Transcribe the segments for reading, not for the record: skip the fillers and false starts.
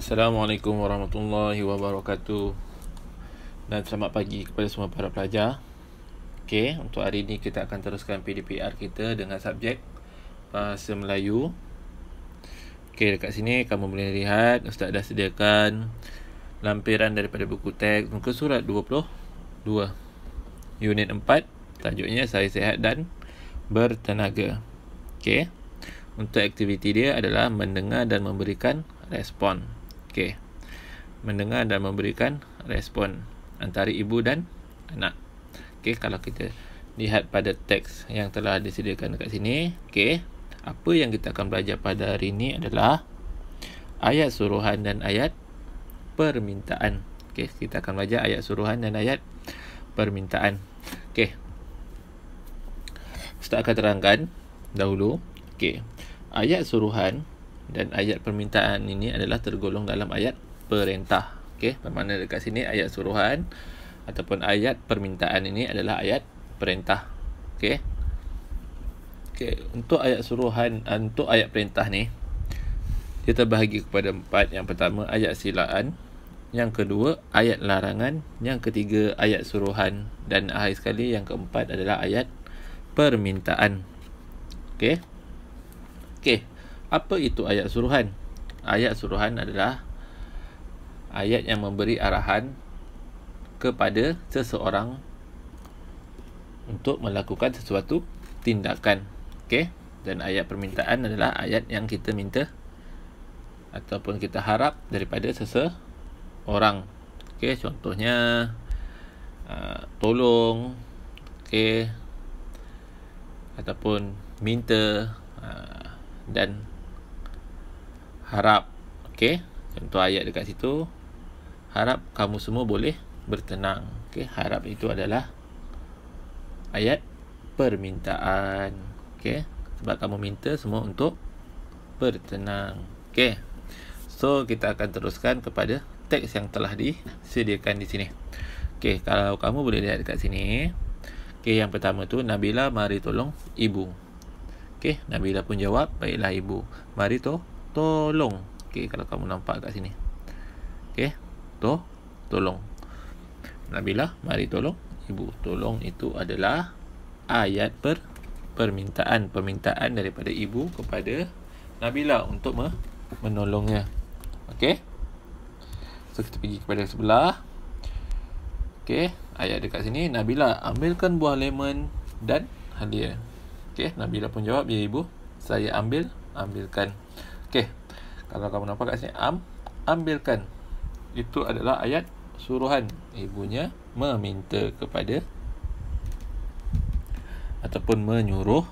Assalamualaikum warahmatullahi wabarakatuh. Dan selamat pagi kepada semua para pelajar. Okey, untuk hari ini kita akan teruskan PDPR kita dengan subjek Bahasa Melayu. Okey, dekat sini kamu boleh lihat Ustaz dah sediakan lampiran daripada buku teks muka surat 22 Unit 4. Tajuknya Saya Sihat dan Bertenaga. Okey, untuk aktiviti dia adalah mendengar dan memberikan respon. Okey, mendengar dan memberikan respon antara ibu dan anak. Okey, kalau kita lihat pada teks yang telah disediakan dekat sini, okey, apa yang kita akan belajar pada hari ini adalah ayat suruhan dan ayat permintaan. Okey, kita akan belajar ayat suruhan dan ayat permintaan. Okey, Ustaz akan terangkan dahulu. Okey, ayat suruhan dan ayat permintaan ini adalah tergolong dalam ayat perintah. Okey, bermakna dekat sini ayat suruhan ataupun ayat permintaan ini adalah ayat perintah. Okey. Okey, untuk ayat suruhan, untuk ayat perintah ni dia terbahagi kepada 4. Yang pertama ayat silaan, yang kedua ayat larangan, yang ketiga ayat suruhan, dan akhir sekali yang keempat adalah ayat permintaan. Okey. Okey, apa itu ayat suruhan? Ayat suruhan adalah ayat yang memberi arahan kepada seseorang untuk melakukan sesuatu tindakan. Okey, dan ayat permintaan adalah ayat yang kita minta ataupun kita harap daripada seseorang. Okey, contohnya tolong, okey, ataupun minta dan harap. Okey, contoh ayat dekat situ, harap kamu semua boleh bertenang. Okey, harap itu adalah ayat permintaan. Okey, sebab kamu minta semua untuk bertenang. Okey, so kita akan teruskan kepada teks yang telah disediakan di sini. Okey, kalau kamu boleh lihat dekat sini. Okey, yang pertama tu, Nabila mari tolong ibu. Okey, Nabila pun jawab, baiklah ibu. Mari tolong. Okey, kalau kamu nampak kat sini. Okey, tolong. Nabila, mari tolong ibu. Tolong itu adalah ayat permintaan. Permintaan daripada ibu kepada Nabila untuk menolongnya. Okey. So, kita pergi kepada sebelah. Okey, ayat dekat sini, Nabila, ambilkan buah lemon dan halia. Okey, Nabila pun jawab, ya ibu, saya ambilkan. Okey, kalau kamu nampak kat sini, ambilkan. Itu adalah ayat suruhan. Ibunya meminta kepada ataupun menyuruh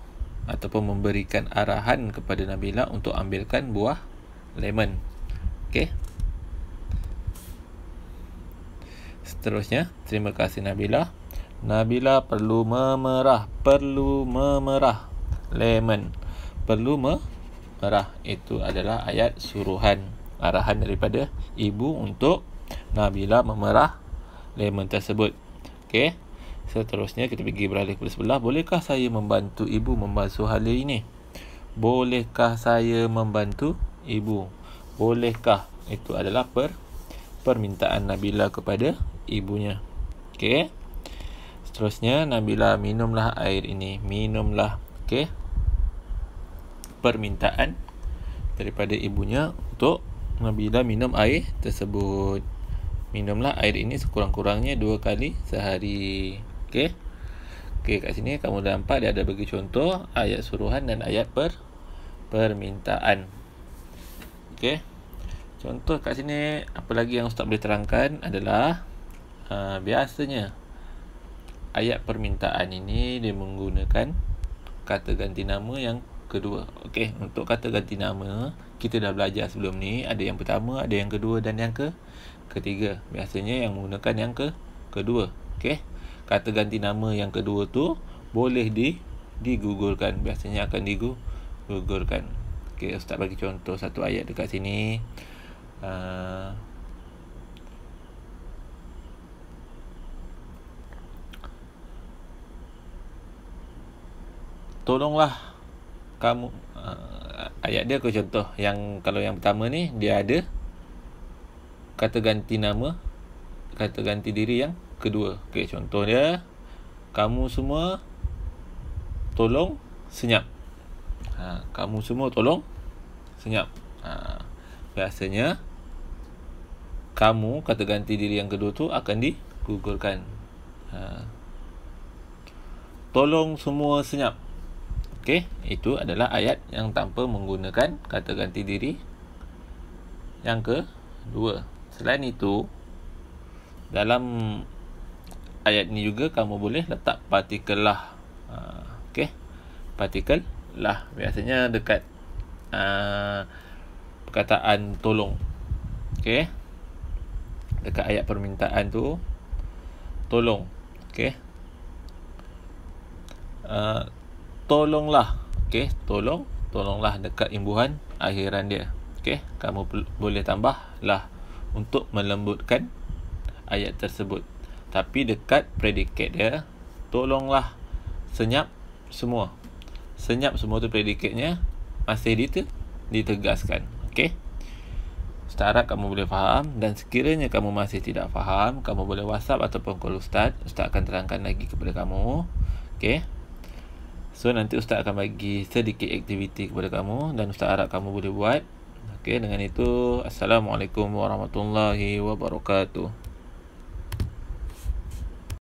ataupun memberikan arahan kepada Nabila untuk ambilkan buah lemon. Okey. Seterusnya, terima kasih Nabila. Nabila perlu memerah lemon. Perlu memerah. Itu adalah ayat suruhan, arahan daripada ibu untuk Nabila memerah lemon tersebut. Okey. Seterusnya kita pergi beralih ke sebelah. Bolehkah saya membantu ibu membasuh halia ini? Bolehkah saya membantu ibu? Bolehkah? Itu adalah permintaan Nabila kepada ibunya. Okey. Seterusnya, Nabila, minumlah air ini. Minumlah. Okey. Permintaan daripada ibunya untuk Nabila minum air tersebut. Minumlah air ini sekurang-kurangnya 2 kali sehari. Okey. Okey, kat sini kamu dah nampak dia ada bagi contoh ayat suruhan dan ayat permintaan. Okey. Contoh kat sini, apa lagi yang Ustaz boleh terangkan adalah biasanya ayat permintaan ini dia menggunakan kata ganti nama yang kedua. Okey, untuk kata ganti nama kita dah belajar sebelum ni, ada yang pertama, ada yang kedua dan yang ketiga. Biasanya yang menggunakan yang kedua. Okey, kata ganti nama yang kedua tu boleh digugurkan. Biasanya akan digugurkan. Okey, Ustaz bagi contoh satu ayat dekat sini. Tolonglah kamu, ayat dia aku contoh. Yang kalau yang pertama ni dia ada kata ganti nama, kata ganti diri yang kedua. Okey, contoh dia, kamu semua tolong senyap. Kamu semua tolong senyap. Biasanya kamu, kata ganti diri yang kedua tu akan digugurkan. Tolong semua senyap. Okey, itu adalah ayat yang tanpa menggunakan kata ganti diri yang kedua. Selain itu, dalam ayat ni juga kamu boleh letak partikel lah. Okey, partikel lah biasanya dekat perkataan tolong. Okey, dekat ayat permintaan tu tolong. Okey, tolonglah. Okey, tolonglah dekat imbuhan akhiran dia. Okey, kamu boleh tambah lah untuk melembutkan ayat tersebut. Tapi dekat predikat dia, tolonglah senyap semua. Senyap semua tu predikatnya masih ditegaskan. Okey, Ustaz harap kamu boleh faham, dan sekiranya kamu masih tidak faham, kamu boleh WhatsApp ataupun call Ustaz akan terangkan lagi kepada kamu. Okey, so nanti Ustaz akan bagi sedikit aktiviti kepada kamu dan Ustaz harap kamu boleh buat. Okey, dengan itu, Assalamualaikum warahmatullahi wabarakatuh.